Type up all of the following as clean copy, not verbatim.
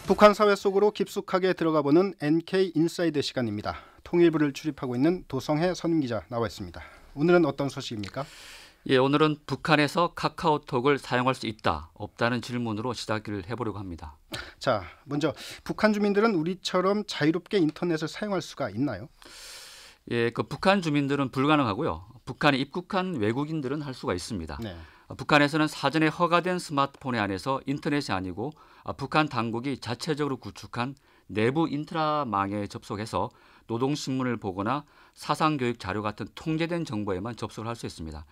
북한 사회 속으로 깊숙하게 들어가보는 NK 인사이드 시간입니다. 통일부를 출입하고 있는 도성해 선임기자 나와 있습니다. 오늘은 어떤 소식입니까? 예, 오늘은 북한에서 카카오톡을 사용할 수 있다, 없다는 질문으로 시작을 해보려고 합니다. 자, 먼저 북한 주민들은 우리처럼 자유롭게 인터넷을 사용할 수가 있나요? 예, 북한 주민들은 불가능하고요. 북한에 입국한 외국인들은 할 수가 있습니다. 네. 북한에서는 사전에 허가된 스마트폰에 안에서 인터넷이 아니고 북한 당국이 자체적으로 구축한 내부 인트라망에 접속해서 노동신문을 보거나 사상교육 자료 같은 통제된 정보에만 접속을 할 수 있습니다.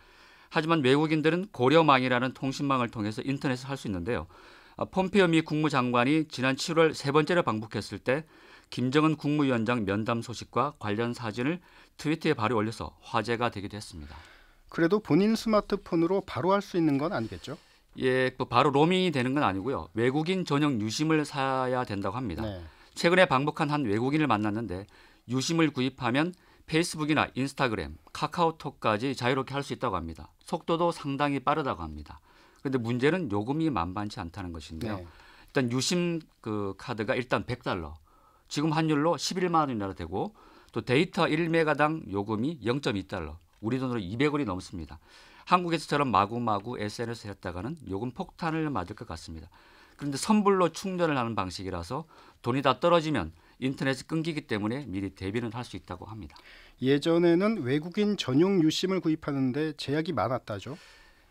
하지만 외국인들은 고려망이라는 통신망을 통해서 인터넷을 할 수 있는데요. 폼페이오 미 국무장관이 지난 7월 세 번째로 방북했을 때 김정은 국무위원장 면담 소식과 관련 사진을 트위터에 바로 올려서 화제가 되기도 했습니다. 그래도 본인 스마트폰으로 바로 할 수 있는 건 아니겠죠? 예, 바로 로밍이 되는 건 아니고요. 외국인 전용 유심을 사야 된다고 합니다. 네. 최근에 방북한 한 외국인을 만났는데 유심을 구입하면 페이스북이나 인스타그램, 카카오톡까지 자유롭게 할 수 있다고 합니다. 속도도 상당히 빠르다고 합니다. 그런데 문제는 요금이 만만치 않다는 것인데요. 네. 일단 유심 카드가 일단 $100, 지금 환율로 11만 원이나 되고 또 데이터 1메가당 요금이 $0.2, 우리 돈으로 200원이 넘습니다. 한국에서처럼 마구마구 SNS 했다가는 요금 폭탄을 맞을 것 같습니다. 그런데 선불로 충전을 하는 방식이라서 돈이 다 떨어지면 인터넷이 끊기기 때문에 미리 대비는 할 수 있다고 합니다. 예전에는 외국인 전용 유심을 구입하는데 제약이 많았다죠?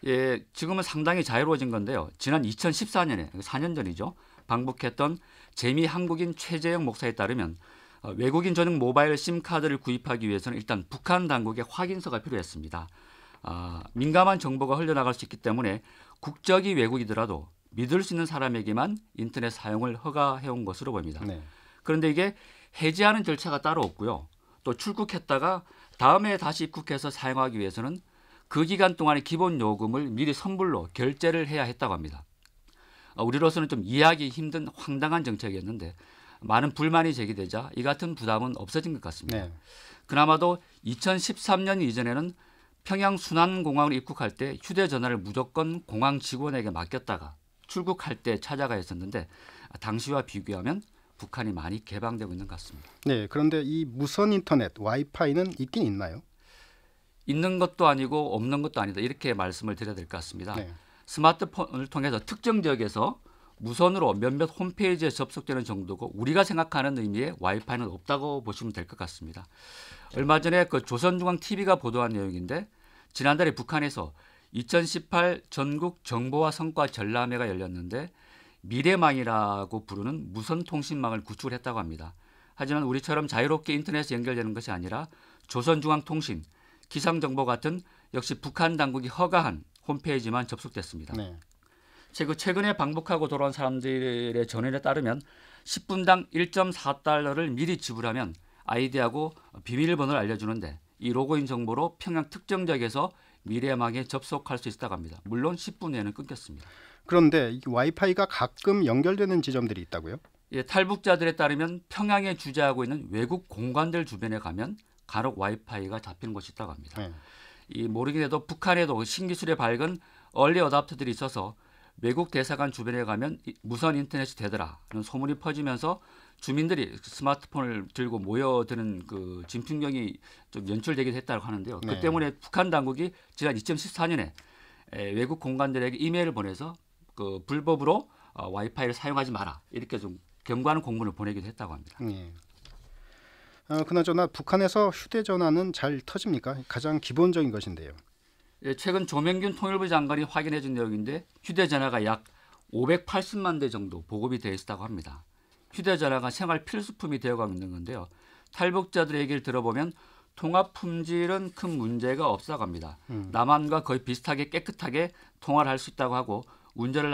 예, 지금은 상당히 자유로워진 건데요. 지난 2014년에 4년 전이죠. 방북했던 재미 한국인 최재영 목사에 따르면 외국인 전용 모바일 심카드를 구입하기 위해서는 일단 북한 당국의 확인서가 필요했습니다. 민감한 정보가 흘러나갈 수 있기 때문에 국적이 외국이더라도 믿을 수 있는 사람에게만 인터넷 사용을 허가해온 것으로 보입니다. 네. 그런데 이게 해지하는 절차가 따로 없고요. 또 출국했다가 다음에 다시 입국해서 사용하기 위해서는 그 기간 동안의 기본 요금을 미리 선불로 결제를 해야 했다고 합니다. 우리로서는 좀 이해하기 힘든 황당한 정책이었는데 많은 불만이 제기되자 이 같은 부담은 없어진 것 같습니다. 네. 그나마도 2013년 이전에는 평양 순안공항으로 입국할 때 휴대전화를 무조건 공항 직원에게 맡겼다가 출국할 때 찾아가 했었는데 당시와 비교하면 북한이 많이 개방되고 있는 것 같습니다. 네, 그런데 이 무선 인터넷 와이파이는 있긴 있나요? 있는 것도 아니고 없는 것도 아니다, 이렇게 말씀을 드려야 될 것 같습니다. 네. 스마트폰을 통해서 특정 지역에서 무선으로 몇몇 홈페이지에 접속되는 정도고 우리가 생각하는 의미의 와이파이는 없다고 보시면 될 것 같습니다. 얼마 전에 조선중앙TV가 보도한 내용인데 지난달에 북한에서 2018 전국 정보화 성과 전람회가 열렸는데 미래망이라고 부르는 무선 통신망을 구축을 했다고 합니다. 하지만 우리처럼 자유롭게 인터넷에 연결되는 것이 아니라 조선중앙통신, 기상정보 같은 역시 북한 당국이 허가한 홈페이지만 접속됐습니다. 네. 최근에 방북하고 돌아온 사람들의 전언에 따르면 10분당 1.4달러를 미리 지불하면 아이디하고 비밀번호를 알려주는데 이 로그인 정보로 평양 특정 지역에서 미래망에 접속할 수 있다고 합니다. 물론 10분 내에는 끊겼습니다. 그런데 이 와이파이가 가끔 연결되는 지점들이 있다고요? 예, 탈북자들에 따르면 평양에 주재하고 있는 외국 공관들 주변에 가면 간혹 와이파이가 잡히는 곳이 있다고 합니다. 네. 이 모르긴 해도 북한에도 신기술에 밝은 얼리 어답터들이 있어서 외국 대사관 주변에 가면 무선 인터넷이 되더라는 소문이 퍼지면서 주민들이 스마트폰을 들고 모여드는 그 진풍경이 좀 연출되기도 했다고 하는데요. 네. 그 때문에 북한 당국이 지난 2014년에 외국 공관들에게 이메일을 보내서 불법으로 와이파이를 사용하지 마라, 이렇게 좀 경고하는 공문을 보내기도 했다고 합니다. 네. 그나저나 북한에서 휴대전화는 잘 터집니까? 가장 기본적인 것인데요. 예, 최근 조명균 통일부 장관이 확인해 준 내용인데 휴대전화가 약 580만 대 정도 보급이 되어 있다고 합니다. 휴대전화가 생활 필수품이 되어가고 있는 건데요. 탈북자들의 얘기를 들어보면 통화 품질은 큰 문제가 없다고 합니다. 남한과 거의 비슷하게 깨끗하게 통화를 할 수 있다고 하고 운전을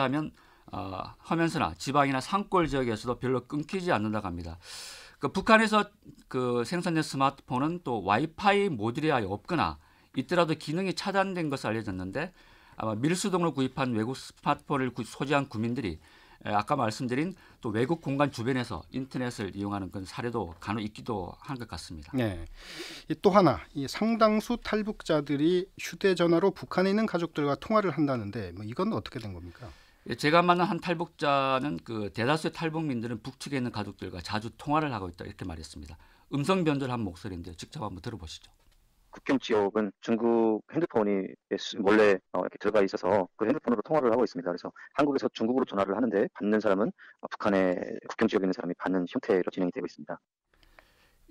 하면서나 지방이나 산골 지역에서도 별로 끊기지 않는다고 합니다. 북한에서 생산된 스마트폰은 또 와이파이 모듈이 아예 없거나 있더라도 기능이 차단된 것으로 알려졌는데 아마 밀수동으로 구입한 외국 스마트폰을 소지한 국민들이 아까 말씀드린 또 외국 공간 주변에서 인터넷을 이용하는 그런 사례도 간혹 있기도 한 것 같습니다. 네. 또 하나, 이 상당수 탈북자들이 휴대전화로 북한에 있는 가족들과 통화를 한다는데 이건 어떻게 된 겁니까? 제가 만난 한 탈북자는 그 대다수의 탈북민들은 북측에 있는 가족들과 자주 통화를 하고 있다 이렇게 말했습니다. 음성 변조한 목소리인데 직접 한번 들어보시죠. 국경 지역은 중국 핸드폰이 몰래 이렇게 들어가 있어서 그 핸드폰으로 통화를 하고 있습니다. 그래서 한국에서 중국으로 전화를 하는데 받는 사람은 북한의 국경 지역에 있는 사람이 받는 형태로 진행이 되고 있습니다.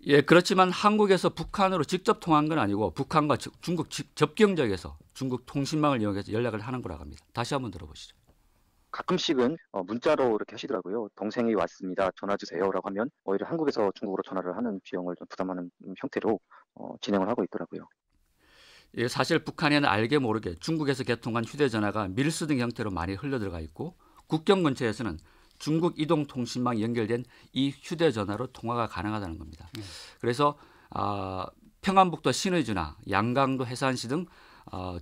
예, 그렇지만 한국에서 북한으로 직접 통한 건 아니고 북한과 중국 접경 지역에서 중국 통신망을 이용해서 연락을 하는 거라고 합니다. 다시 한번 들어보시죠. 가끔씩은 문자로 이렇게 하시더라고요. 동생이 왔습니다. 전화 주세요라고 하면 오히려 한국에서 중국으로 전화를 하는 비용을 좀 부담하는 형태로 진행을 하고 있더라고요. 예, 사실 북한에는 알게 모르게 중국에서 개통한 휴대전화가 밀수 등 형태로 많이 흘러들어가 있고 국경 근처에서는 중국 이동통신망이 연결된 이 휴대전화로 통화가 가능하다는 겁니다. 그래서 평안북도 신의주나 양강도 해산시 등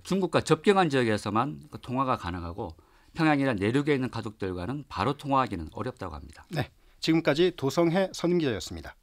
중국과 접경한 지역에서만 그 통화가 가능하고 평양이나 내륙에 있는 가족들과는 바로 통화하기는 어렵다고 합니다. 네, 지금까지 도성해 선임 기자였습니다.